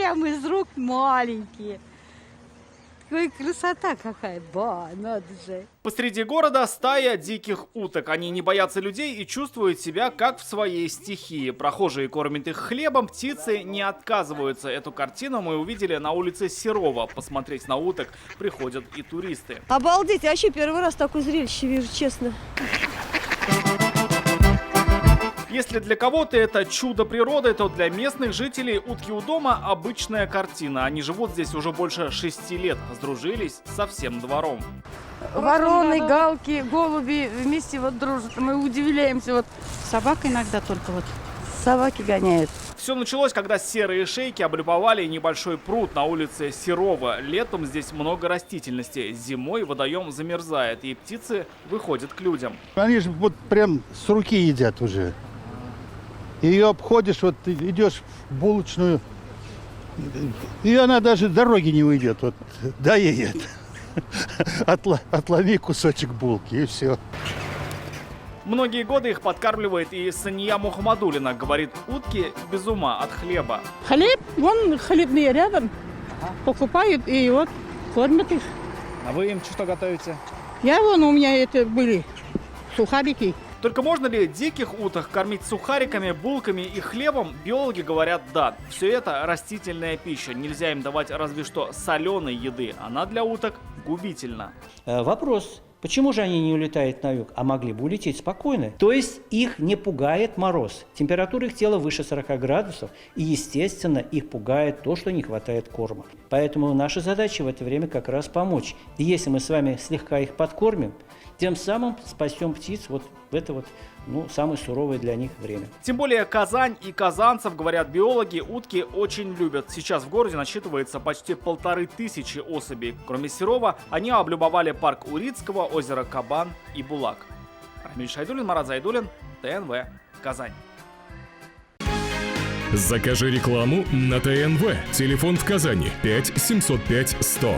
прямо из рук маленькие. Ой, красота какая, ба, надо же. Посреди города стая диких уток. Они не боятся людей и чувствуют себя как в своей стихии. Прохожие кормят их хлебом, птицы не отказываются. Эту картину мы увидели на улице Серова. Посмотреть на уток приходят и туристы. Обалдеть, я вообще первый раз такое зрелище вижу, честно. Если для кого-то это чудо природы, то для местных жителей утки у дома обычная картина. Они живут здесь уже больше 6 лет, сдружились со всем двором. Вороны, галки, голуби вместе вот дружат. Мы удивляемся. Вот Собак иногда только вот. собаки гоняют. Все началось, когда серые шейки облюбовали небольшой пруд на улице Серова. Летом здесь много растительности. Зимой водоем замерзает, и птицы выходят к людям. Они же вот прям с руки едят уже. Ее обходишь, вот ты идешь в булочную, и она даже дороги не уйдет. Вот доедет. Отлови кусочек булки, и все. Многие годы их подкармливает и Сания Мухаммадулина. Говорит, утки без ума от хлеба. Хлеб, вон хлебные рядом. Покупают и вот кормят их. А вы им что готовите? У меня это были сухарики. Только можно ли диких уток кормить сухариками, булками и хлебом? Биологи говорят, да. Все это растительная пища. Нельзя им давать разве что соленой еды. Она для уток губительна. Вопрос. Почему же они не улетают на юг, а могли бы улететь спокойно? То есть их не пугает мороз. Температура их тела выше 40 градусов, и, естественно, их пугает то, что не хватает корма. Поэтому наша задача в это время как раз помочь. И если мы с вами слегка их подкормим, тем самым спасем птиц вот в это самое суровое для них время. Тем более Казань и казанцев, говорят биологи, утки очень любят. Сейчас в городе насчитывается почти 1500 особей. Кроме Серова, они облюбовали парк Урицкого, озеро Кабан и Булак. Рамиль Шайдуллин, Марат Зайдуллин, ТНВ, Казань. Закажи рекламу на ТНВ. Телефон в Казани 5 705 100.